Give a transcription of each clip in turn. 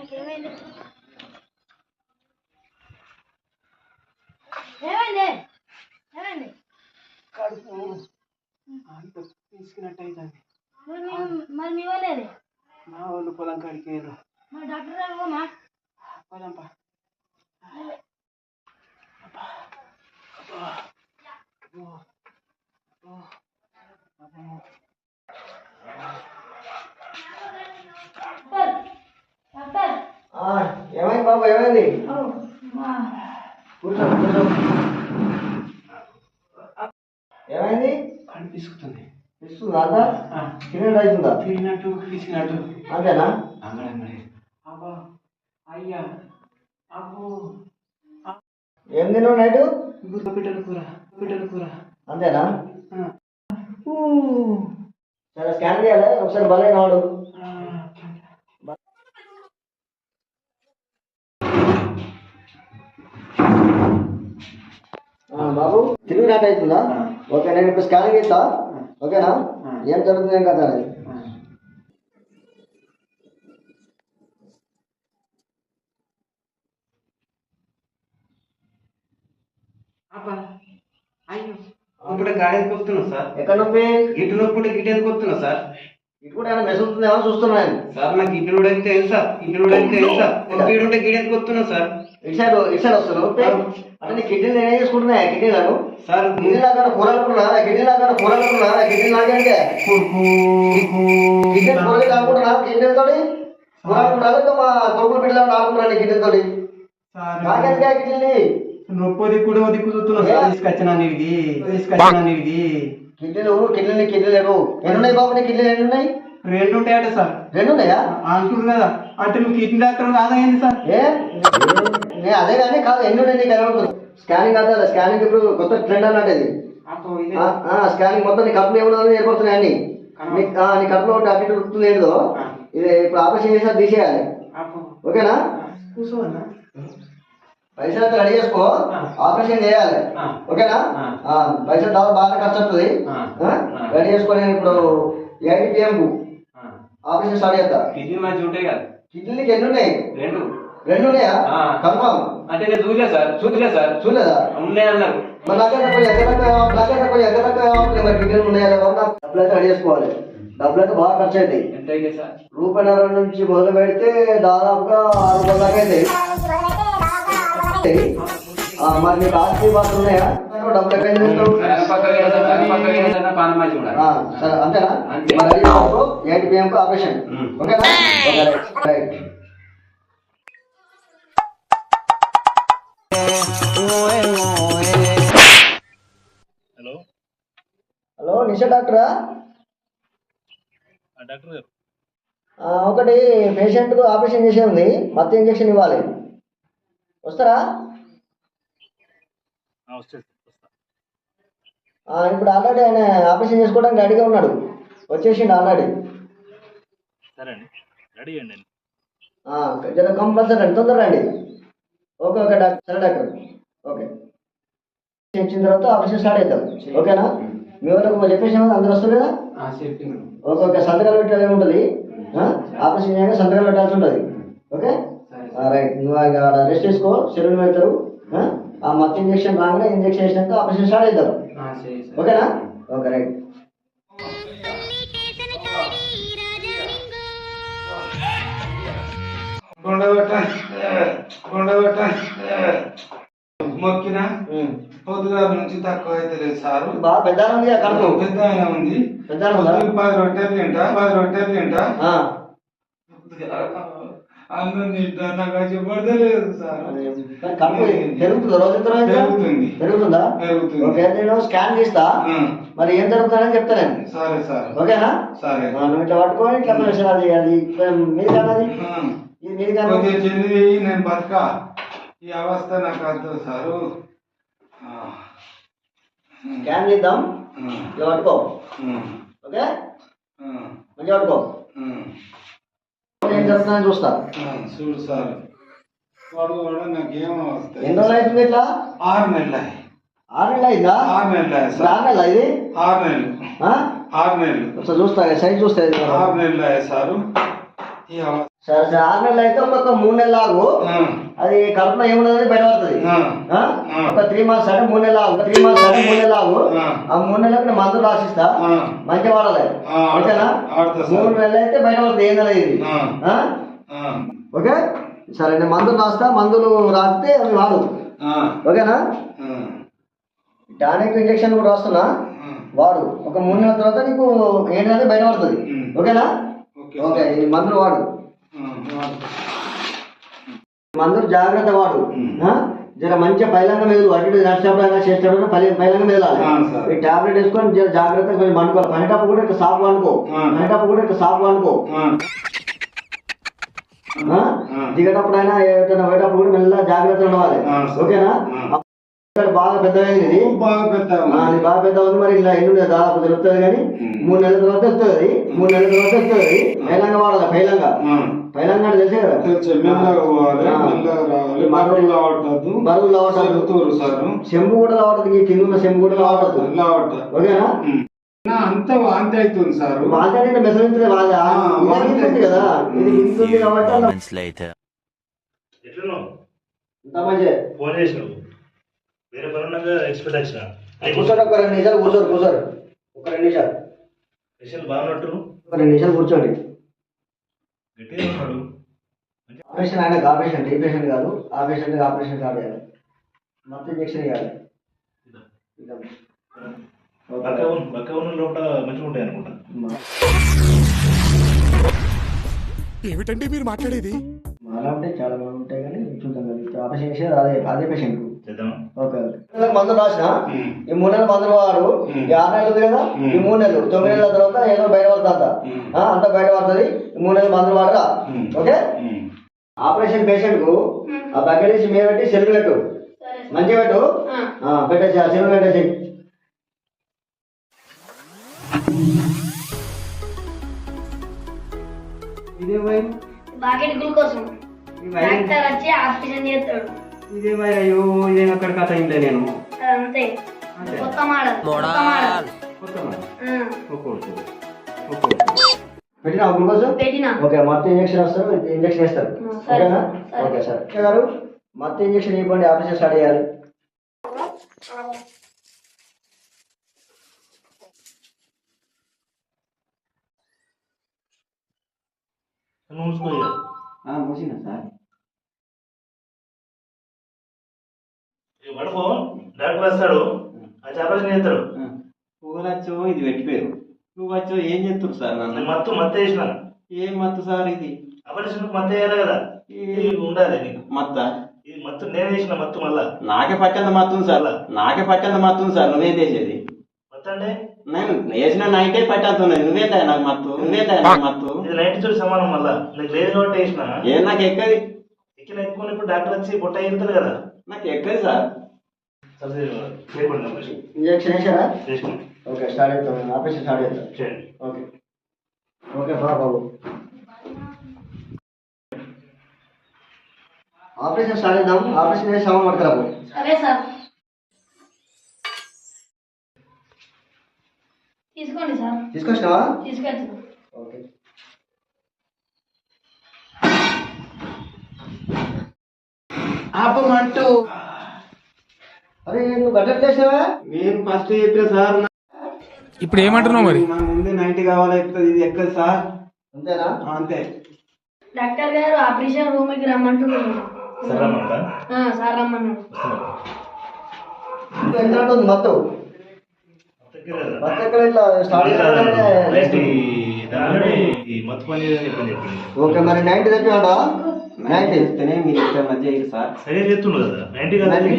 కడుపు అంత తీసుకున్నట్టు అవుతుంది. మరి మీ వాళ్ళేది? మా వాళ్ళు పొలం కాడికి డాక్టర్ పోదాంపా. ఏమైంది బాబు? ఏమైంది? కూర్చో కూర్చో. ఏమైంది? కడుపు తీసుకుతుంది. ఇస్తుందా? అంతా తిరిగినట్టు అవుతుందా? తిరిగినట్టు తీసుకున్నట్టు అంతేనా? అంగడే అబ్బా అయ్యా అబ్బో ఏం తిన్నావు నైటు? పిట్టల కూర. అంతేనా? సరే స్కాన్ చేయాలి ఒకసారి. బాగా వాడు బాబు తిరిగినట్టు అవుతుందా? ఓకే, నేను ఇప్పుడు స్కానింగ్ ఇస్తా. ఓకేనా? ఏం జరుగుతుంది ఏం కదా అది. అయ్యో ఇప్పుడు గాడి ఎందుకు వస్తున్నా సార్? ఎక్కడ నొప్పి? గిట్టు నొప్పి గిట్టు ఎందుకు వస్తున్నా సార్? ఇటు కూడా ఏమైనా మెస్ ఉంటుందేమో చూస్తున్నాను సార్. నాకు ఇటు ఉడితే ఏం సార్? ఇటు ఉడితే ఏం సార్? గీడు ఉంటే గీడు ఎందుకు వస్తున్నా సార్? ఇటు సైడ్ వస్తున్నావు అంటే నీ కిడ్నీ నేనే చేసుకుంటున్నా. కిడ్నీలను సార్ కిడ్నీ లాగా కూరలుకున్నా కిడ్నీ నాకంటే కిడ్నీ కూరలు కానుకుంటున్నా. కిడ్నీలతో కూరలుకున్నా మా కొడుకులు బిడ్డలు ఆడుకుంటున్నాను కిడ్నీలతో. నాకెందుకే కిడ్నీ నొప్పి దిక్కు చూస్తున్నా సార్. తీసుకొచ్చినా కిడ్నీ లేవు. ఎన్ని ఉన్నాయి బాబు నీ కిడ్నీలు? ఎన్ని ఉన్నాయి? 2 ఉంటాయట సార్. 2 ఉన్నాయా? అనుకుంటు కదా. అంటే నువ్వు కిడ్నీ డాక్టర్ కాదా ఏంది సార్? నేను అదే కానీ కాదు. ఎన్ని ఉన్నాయి నీకు అనుకుంటుంది? స్కానింగ్ కాదు. స్కానింగ్ ఇప్పుడు కొత్త ట్రెండ్ అన్నట్టు ఇది. స్కానింగ్ మొత్తం నీ కడుపులో ఏమన్నా ఏర్పడుతున్నాయి. నీ కడుపులో ఒకటి అటు ఉడుకుతుంది ఏంటో. ఇది ఇప్పుడు ఆపరేషన్ చేసినా తీసేయాలి. ఓకేనా? కూర్చోవన్నా. పైసలు అయితే రెడీ చేసుకో. ఆపరేషన్ చేయాలి. ఓకేనా? పైసలు తర్వాత బాగా ఖర్చు వస్తుంది. రెడీ చేసుకొని నేను ఇప్పుడు 8 PM ఆపరేషన్ స్టార్ట్ చేస్తా. కిడ్నీ మంచి ఉంటాయి కదా. కిడ్నీకి ఎన్ని ఉన్నాయి? 2 ఉన్నాయా? కన్ఫర్మ్ అంటే నేను చూడలేదు సార్. చూడలేదా? ఉన్నాయి అన్నారు. మరి నాకైతే పోయి ఎక్కడ మరి కిడ్నీలు ఉన్నాయా? డబ్బులు అయితే రెడీ చేసుకోవాలి. డబ్బులు అయితే బాగా ఖర్చు అవుతాయి. ఎంత అయితే సార్? ₹1.5 నుంచి మొదలు పెడితే దాదాపుగా 6 రూపాయల దాకా అవుతాయి. మరి నీకు ఆస్తి బాగా ఉన్నాయా? డబ్బులు ఎక్కడ సరే అంతేనా? 8 PM ఆపరేషన్. ఓకేనా? రైట్. హలో నిషా డాక్టరా? డాక్టర్ గారు ఒకటి పేషెంట్కు ఆపరేషన్ చేసే ఉంది. మత్తు ఇంజక్షన్ ఇవ్వాలి. వస్తారా? ఇప్పుడు ఆల్రెడీ ఆయన ఆపరేషన్ చేసుకోవడానికి రెడీగా ఉన్నాడు. వచ్చేసిండు ఆల్రెడీ. సరే అండి, రెడీ అండి. జర కంపల్సరీ రండి, తొందరగా రండి. Okay doctor. సరే డాక్టర్. ఓకే, ఇచ్చిన తర్వాత ఆపరేషన్ స్టార్ట్ అవుతాం. ఓకేనా? మీ వాళ్ళకు చెప్పేసి అందరూ వస్తారు కదా? ఓకే, సంతకాలు పెట్టాలి ఉంటుంది. ఆపరేషన్ చేయగా సంతకాలు పెట్టాల్సి ఉంటుంది. Okay right. నువ్వు రెస్ట్ చేసుకో. సెలవులు పెడతారు. ఆ మత్తు ఇంజక్షన్ రాగానే ఇంజక్షన్ వేసినాక ఆపరేషన్ స్టార్ట్ అవుతారు. ఓకేనా? Okay right. మొక్కిన పొద్దుగా నుంచి తక్కువ అయితే లేదు సార్. బాగా పెద్ద ఉంది. పెద్ద ఉంది. 10 రొట్టెలు తింటా. అందరూ నాకు చెప్పలేదు సార్. పెరుగుతుందా? ఓకే, నేను స్కాన్ చేస్తా. మరి ఏం జరుగుతుందని చెప్తా నేను. సరే సార్. ఓకేనా? సరే. నువ్వు ఇట్లా పట్టుకొని ఇట్లా అది మీది కాదు. మీది కాదు. నేను బతక ఈ అవస్థ నాకు అర్థం సారు. స్కాన్ చేద్దాం. ఇలా పట్టుకో. ఓకే, మంచిగా పట్టుకో. ఏం జరుగుతుందని చూస్తా. చూడు సార్. వాడు కూడా నాకేమో వస్తాయి. ఎన్ని రోజులు అవుతుంది ఇట్లా? 6 నెలలు. 6 నెలలు అయిందా? 6 నెలలు. 6 నెలలు ఇది? 6 నెలలు. 6 నెలలు. చూస్తా సైజ్ చూస్తా. 6 నెలలు సారు. ఈ అవస్థ సరే సరే 6 నెలలు అయితే ఒక్కొక్క 3 నెలలు ఆగు. అది కడుపులో ఏమున్నది బయటపడుతుంది. ఒక 3 మంత్స్ అంటే 3 నెలలు ఆగు. 3 మంత్స్ అంటే 3 నెలలు ఆగు. ఆ 3 నెలలకు నేను మందులు రాసిస్తా, మంచిగా వాడాలి. ఓకేనా? 3 నెలలు అయితే బయటపడుతుంది ఏ నెల ఇది. ఓకే సరే, నేను మందులు రాస్తా, మందులు రాస్తే అవి వాడు. ఓకేనా? టానిక్ ఇంజక్షన్ కూడా రాస్తున్నా, వాడు. ఒక 3 నెలల తర్వాత నీకు ఏంటంటే బయటపడుతుంది. ఓకేనా? ఓకే, ఈ మందులు వాడు, మందులు జాగ్రత్త వాడు. జర మంచిగా పైలంగా మెదలు, అటు ఇటు నడిచేటప్పుడు చేసేటప్పుడు పైలంగా మెదలాలి. ఈ టాబ్లెట్ వేసుకొని జర జాగ్రత్తగా కొంచెం పండుకోవాలి. పనిటప్పుడు కూడా ఇట్లా సాపు పండుకో, పనిటప్పుడు కూడా ఇట్లా సాపు పండుకో. దిగేటప్పుడు అయినా ఏదైనా పోయేటప్పుడు కూడా మెల్లగా జాగ్రత్తగా ఉండవాలి. ఓకేనా? బాగా పెద్దదైంది ఇది, బాగా పెద్ద అది బాగా పెద్ద ఉంది. మరి ఇలా ఎన్ని దాదాపు తెలుస్తుంది కానీ 3 నెలల తర్వాత వెళ్తుంది. 3 నెలల తర్వాత వెళ్తుంది. పైలంగా వాడాలి, పైలంగా. పైలంగా అంటే తెలిసే కదా, బరువులు లావటదు, చెంబు కూడా లావటదు, ఈ కింద ఉన్న చెంబు కూడా లావటదు. ఓకేనా? అంత వాంతి అవుతుంది సార్. వాంతి అంటే మెసరించలే బాగా ఇంతుంది కదా, ఇది ఇంతుంది కాబట్టి ఇంత మంచి ఫోన్ చేసినావు, వేరే పనులుగా ఎక్స్పెక్ట్ వచ్చిన. కూర్చోండి, ఒక 2 నిమిషాలు కూర్చోరు. ఒక 2 నిమిషాలు విషయాలు బాగున్నట్టు, ఒక 2 నిమిషాలు కూర్చోండి. గట్టిగా ఉన్నాడు. ఆపరేషన్ ఆయన ఆపరేషన్ ఈ పేషెంట్ కాదు, ఆ పేషెంట్ ఆపరేషన్ కాదు, మొత్తం ఇంజక్షన్ ఇవ్వాలి. బక్క ఉన్న లోపల మంచిగా ఉంటాయి అనుకుంటా. ఏమిటండి మీరు మాట్లాడేది? మాలా ఉంటాయి, చాలా మంది ఉంటాయి, కానీ చూద్దాం. ఆపరేషన్ చేసేది అదే పేషెంట్. ఓకే, మందులు రాసిన ఈ 3 నెలల మందులు వాడు. ఈ 6 నెలలు ఉంది కదా, ఈ 3 నెలలు 9 నెలల తర్వాత ఏదో బయట పడుతుంది, అంత బయట పడుతుంది. 3 నెలల మందులు వాడరా. ఓకే, ఆపరేషన్ పేషెంట్ కు ఆ బకెట్ తీసి మీద పెట్టి సెల్లు పెట్టు, మంచిగా పెట్టు, పెట్టేసి ఆ సెల్లు పెట్టేసి. ఇదే వైర్, బాకెట్ గ్లూకోజ్ డాక్టర్ వచ్చి ఆపరేషన్ చేస్తాడు. ఇదే వైర్. అయ్యో ఇదేం అక్కడ కథ అయిందే. నేను అంతే, కొత్త మోడల్. పెట్టినా గ్లూకోజ్ పెట్టినా. ఓకే, మొత్తం ఇంజక్షన్ వస్తారు, ఇంజక్షన్ వేస్తారు. ఓకేనా? ఓకే సార్ గారు, మొత్తం ఇంజక్షన్ ఇవ్వండి, ఆపరేషన్ స్టార్ట్ చేయాలి. మూసినా సార్. పడుకో, డాక్టర్ వస్తాడు, అది ఆపరేషన్ చేస్తాడు. పూలచ్చో ఇది పెట్టిపోయారు, నువ్వు వచ్చో ఏం చేస్తారు సార్? నన్ను మత్తు వేసిన. ఏం మత్తు సార్? ఇది ఆపరేషన్ మత్తు వేయాలి కదా, ఇది ఉండాలి నీకు. మత్త ఇది మత్తు నేను వేసిన మత్తు. మళ్ళా నాకే పట్టంత మత్తుంది సార్, నాకే పట్టంత మత్తుంది సార్. నువ్వేం చేసేది? మత్తు అంటే నేను వేసిన నైటే పట్టేస్తున్నది, నువ్వేందా నాకు మత్తు? నువ్వేందా నాకు మత్తు? ఇది నైట్ చూసి సమానం. మళ్ళా నీకు లేదు కాబట్టి వేసిన. ఏం నాకు ఎక్కది? ఎక్కిన ఎక్కువ ఇప్పుడు డాక్టర్ వచ్చి బొట్ట ఎగుతారు కదా, నాకు ఎక్కది సార్. ఇంజక్షన్ వేసారా? ఓకే, స్టార్ట్ అవుతాం, ఆపరేషన్ స్టార్ట్ అవుతాం. ఓకే ఓకే బాబు, ఆపరేషన్ స్టార్ట్ చేద్దాం. ఆపరేషన్ చేసి సామాన్ పట్టుకురాబు. సరే సార్, తీసుకోండి సార్. తీసుకొచ్చినావా? తీసుకొచ్చిన. ఓకే, ఆపమంటూ అరే నువ్వు గట్ల చేసినావా? నేను ఫస్ట్ చెప్పిన సార్. ఇప్పుడు ఏమంటున్నావు మరి? నా ముందే 90 కావాలి, ఇది ఎక్కదు సార్. అంతేనా? అంతే. డాక్టర్ గారు ఆపరేషన్ రూమ్ కి రమ్మంటున్నారు. సార్ రమ్మన్నాడు. ఎంత ఉంటుంది మొత్తం? మొత్తం ఇట్లా స్టార్ట్ చేయాలంటే మత్తు పని చెప్పింది. ఓకే, మరి 90 తెప్పినాడా? 90 ఇస్తేనే మీరు ఇచ్చే మధ్య ఇది సార్. సరిగా చెప్తుండదు కదా, 90 కాదు,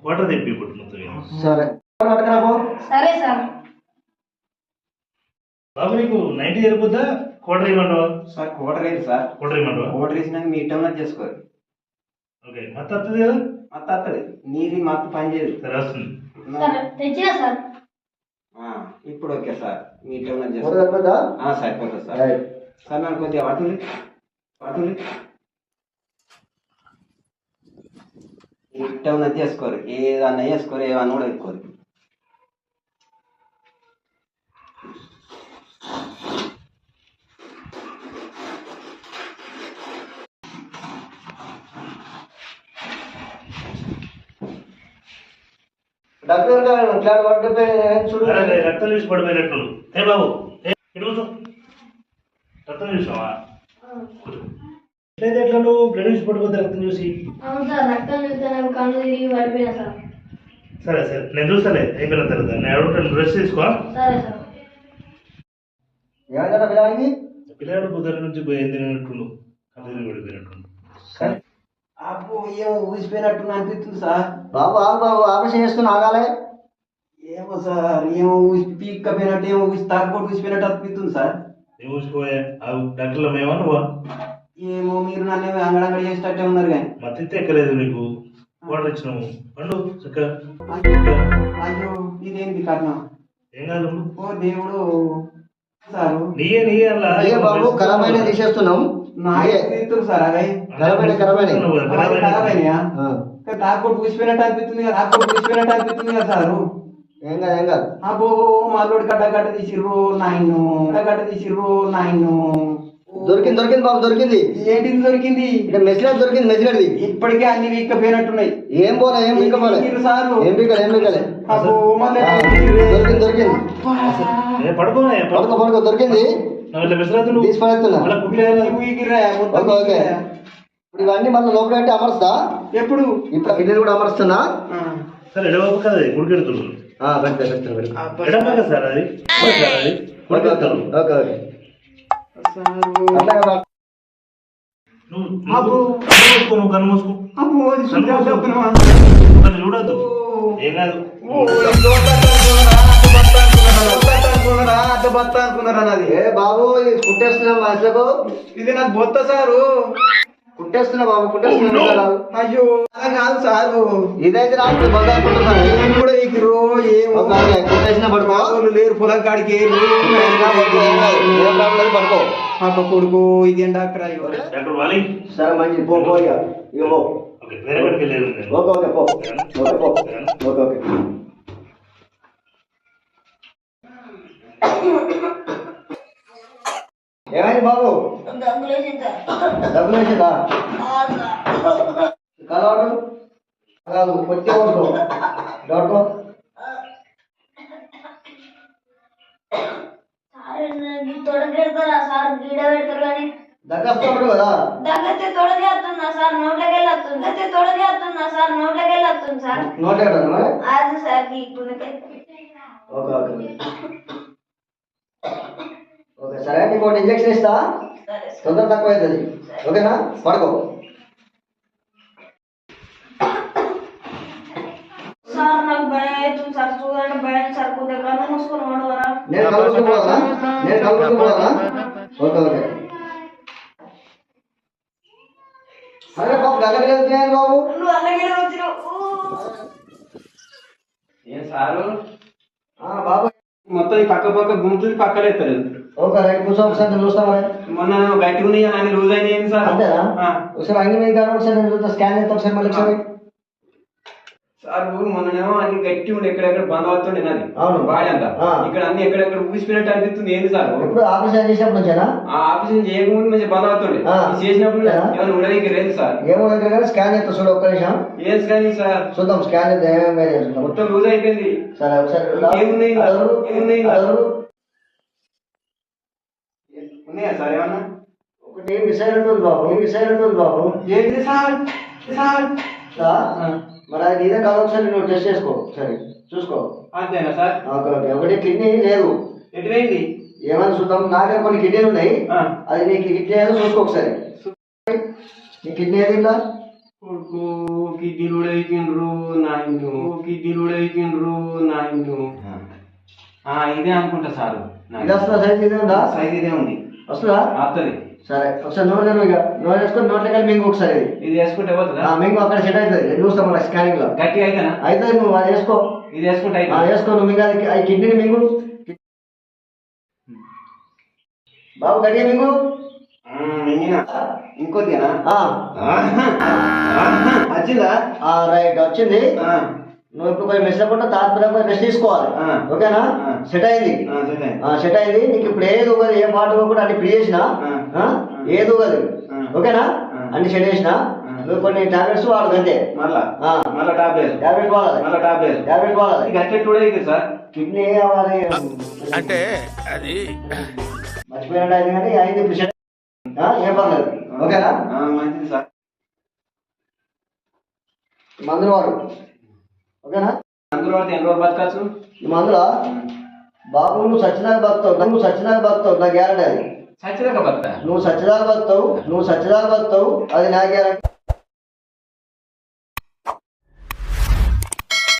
క్వార్టర్ తెప్పి ఇప్పుడు మొత్తం. సరే పట్టుకురాబో. సరే సార్. బాబు నీకు 90 సరిపోద్దా, క్వార్టర్ ఇవ్వమంటావా? సార్ క్వార్టర్ ఏంటి సార్? క్వార్టర్ ఇవ్వమంటావా? క్వార్టర్ ఇచ్చినాక మీ టైంలో చేసుకోరు. ఓకే, మత్తు వస్తుంది కదా? మత్తు వస్తుంది, నీది మత్తు పని చేయదు. సరే వస్తుంది. సరే తెచ్చినా సార్. ఇప్పుడు ఓకే సార్, మీ టైంలో సరిపోతుందా? చేసుకో. సరిపోతుంది సార్. సార్ నాకు కొద్దిగా వాటుని ఈ టైంలో చేసుకోరు, ఏదన్నా చేసుకోరు, ఏమన్నా కూడా ఎక్కుకోరు. డాక్టర్ గారు ఫ్లాట్ పడితే చూడు. అరే, రక్తం చూసి పడిపోయినట్టు. ఏ బాబు ఇటు కూర్చో. రక్తం చూసావా? ఎట్లయితే ఎట్లా నువ్వు బ్లడ్ చూసి పడిపోతే రక్తం చూసి? అవును సార్, రక్తం చూస్తే నాకు కళ్ళు తిరిగి పడిపోయినా సార్. సరే సరే, నేను చూస్తాలే అయిపోయిన తర్వాత. నేను అడుగుతాను, డ్రెస్ తీసుకో. సరే సార్. ఏమైందట పిల్లవాడికి? పిల్లాడు పొద్దున్న నుంచి పోయింది తినట్టుండు, కళ్ళు పడిపోయినట్టుండు. అబ్బో ఏమో ఊసిపోయినట్టు అనిపిస్తుంది సార్. బాబు ఆగు బాబు, ఆపరేషన్ చేసుకుని ఆగాలి. ఏమో సార్, ఏమో ఊసి పీక్కపోయినట్టు, ఏమో ఊసి తాకపోటు ఊసిపోయినట్టు అనిపిస్తుంది సార్. ఏం ఊసిపోయా? డాక్టర్లో మేమా నువ్వా? ఏమో మీరు నన్ను అంగడంగడి చేసేటట్టే ఉన్నారు కానీ. మత్తితే ఎక్కలేదు నీకు. వాటర్ ఇచ్చినాము, పండు చక్క. అయ్యో ఇదేంటి కారణం? ఏం కాదు, ఓ దేవుడు సారు. నీయే అలా. అయ్యే బాబు, ఖరాబైన తీసేస్తున్నాం. తీస్తారు సార్ అదే ఖరాబైన తాకపోటు ఊసిపోయినట్టు అనిపిస్తుంది కదా, తాకపోటు ఊసిపోయినట్టు అనిపిస్తుంది కదా సారు. ఏం కాదు ఏం కాదు. అబ్బో మాలోడు గడ్డ తీసిర్రు నాయను, గడ్డ తీసిర్రు నాయను. దొరికింది దొరికింది బాబు, దొరికింది. ఏంటిది దొరికింది? ఇక్కడ మెసిలేట్ దొరికింది, మెసిలేట్ది. ఇప్పటికే అన్ని వీక్కపోయినట్టున్నాయి. ఏం పోలే, ఏం పీకపోలే, సారు. ఏం పీకలే, ఏం పీకలే. అబ్బో మళ్ళీ దొరికింది దొరికింది. పడుకోనే పడుకో పడుకో, దొరికింది. తీసి పడేస్తున్నా. Okay okay. ఇప్పుడు ఇవన్నీ మళ్ళీ లోపల పెట్టి అమర్స్తా. ఎప్పుడు? ఇప్పుడు గిన్నెలు కూడా అమరుస్తున్నా. సరే ఎడవకు కదా, గుడికెడుతున్నాను. పెడతా పెడతా పెడతా. ఎడమక సార్ అది ఓకే ఓకే ఓకే ఓకే. అట్లా నువ్వు కన్ను మూసుకో. చూడద్దు, ఏం కాదు. ఏ బాబు, ఇది కుట్టేస్తున్నా మనుషులకు. ఇది నాకు బొత్త సారు. కుట్టేస్తున్నా బాబు, కుట్టేస్తున్నా. అయ్యో అలా కాదు సారు, ఇదైతే నాకు బంగారు కుట్టున్నాను. నేను కూడా ఎగిరో ఏమో కుట్టేసిన పడుకో. వాళ్ళు లేరు, పొలం కాడికి పడుకో. పాప కొడుకు ఇదేం డాక్టర్ అయ్యో. డాక్టర్ వాలి. సరే మంచిది, పో పో ఇక. ఇక పో. వేరే కాడికి వెళ్ళేది. ఓకే ఓకే పో. ఓకే పో. Okay okay. ఏమైంది బాబు? డబ్బులు వేసిందా? కలవాడు కాదు, కొద్దిగా పడుకో. పడుకో. తొడగెడతారా సార్? గీడ పెడతారు కానీ దగ్గస్తాడు కదా. దగ్గతే తొడగేస్తున్నా సార్, నోట్లోకి వెళ్ళొస్తుంది. దగ్గతే తొడగేస్తున్నా సార్, నోట్లోకి వెళ్ళొస్తుంది సార్. నోట్ ఎక్కడ మరి? అది సార్ ఇప్పుడు ఓకే ఓకే ఓకే. సరే, నీకు ఒకటి ఇంజక్షన్ ఇస్తా, తొందర తక్కువ అవుతుంది. ఓకేనా? పడుకో. సార్ నాకు భయం అవుతుంది సార్, చూడండి భయం సార్, కొద్దిగా కళ్ళు మూసుకొని ఉండవరా? నేను కలుపుకోవాలా? నేను కలుపుకోవాలా? Okay okay. అరే బాబు, గల్లకి వెళ్తున్నాను బాబు. నువ్వు అలాగే వచ్చినావు. ఏం సారు బాబు మొత్తం ఈ పక్క పక్క గుంతులు పక్కలేస్తారు. ఓకే రైట్, కూర్చో. ఒకసారి చూస్తా మరి. మొన్న గట్టి ఉన్నాయి అని లూజ్ అయినాయి సార్. అంతేనా? ఒకసారి అన్ని మీద కానీ ఒకసారి నేను చూస్తా, స్కాన్ చేస్తా ఒకసారి మళ్ళీ ఒకసారి. సార్ మొన్ననేమో అన్ని గట్టి ఉండి ఎక్కడెక్కడ బంద్ అవుతుండే నాది. అవును. బాడీ అంతా ఇక్కడ అన్ని ఎక్కడెక్కడ ఊసిపోయినట్టు అనిపిస్తుంది. ఏంది సార్? ఇప్పుడు ఆపరేషన్ చేసినప్పుడు వచ్చానా? ఆ ఆపరేషన్ చేయకముందు మంచిగా బంద్ అవుతుండే, చేసినప్పుడు ఏమైనా ఉండడానికి లేదు సార్. ఏమో దగ్గర కానీ స్కాన్ చేస్తా చూడు, ఒక్క నిమిషం. ఏం స్కాన్ సార్? చూద్దాం, స్కాన్ చేద్దాం ఏమేమి చూద్దాం. మొత్తం లూజ్ అయిపోయింది. సరే ఒకసారి ఏమున్నాయి ఏమున్నాయి ఉన్నాయా సార్? ఏమన్నా ఒకటి మిసైల్ ఉంటుంది బాబు, మిసైల్ ఉంటుంది బాబు. ఏంటి సార్? మరి అది నీదే కాదు, ఒకసారి నువ్వు టెస్ట్ చేసుకో, సరే చూసుకో. అంతేనా సార్? Okay okay. ఒకటి కిడ్నీ లేదు, ఎటువైంది? ఏమైనా చూద్దాం. నా దగ్గర కొన్ని కిడ్నీలు ఉన్నాయి, అది నీకు కిడ్నీ ఏదో చూసుకో ఒకసారి. నీ కిడ్నీ ఏది ఇలా? కొడుకు కిడ్నీలు అయిపోయినరు నాయను, కిడ్నీలు అయిపోయినరు నాయను. ఇదే అనుకుంటా సార్. ఇది వస్తుందా? సైజ్ ఇదే ఉందా? సైజ్ ఇదే ఉంది. వస్తుందా? వస్తుంది. సరే ఒకసారి నోట్ తెరువు, ఇక నోట్ వేసుకొని నోట్లోకి వెళ్ళి మింగు ఒకసారి. ఇది వేసుకుంటే పోతుందా? మింగు అక్కడ సెట్ అవుతుంది, చూస్తాం మన స్కానింగ్ లో. గట్టిగా అయితేనా? అయితే నువ్వు అది వేసుకో. ఇది వేసుకుంటే వేసుకో నువ్వు. మింగు అది కిడ్నీని మింగు బాబు, గట్టిగా మింగు. ఇంకొద్దినా వచ్చిందా? రైట్, వచ్చింది. నువ్వు ఇప్పుడు కొంచెం మెసకుండా తాత్పర్యంగా రెస్ట్ తీసుకోవాలి. ఓకేనా? సెట్ అయింది, సెట్ అయింది. నీకు ఇప్పుడు ఏది ఊగదు, ఏ పాట కూడా అన్ని ఫ్రీ చేసినా ఏది ఊగదు. ఓకేనా? అన్ని సెట్ చేసిన నువ్వు కొన్ని టాబ్లెట్స్ వాడదు అంతే. మళ్ళా ఆ. మళ్ళా టాబ్లెట్ టాబ్లెట్ వాడాలి, మళ్ళా టాబ్లెట్ టాబ్లెట్ వాడాలి. గట్టి కూడా ఇది సార్. కిడ్నీ అవ్వాలి అంటే అది మర్చిపోయినట్టు అయింది కానీ అయింది ఇప్పుడు సెట్. ఏం పర్లేదు. ఓకేనా? మంచిది సార్. మందులు వాడు. ఓకేనా? అందులో వాడితే ఎన్ని రోజులు బతకచ్చు? ఈ మందులో బాబు నువ్వు సచ్చిదాకా బతుకుతావు, నా గ్యారంటీ అది. చచ్చిదాకా బతుకుతా? నువ్వు సచ్చిదాకా బతుకుతావు, అది నా గ్యారంటీ.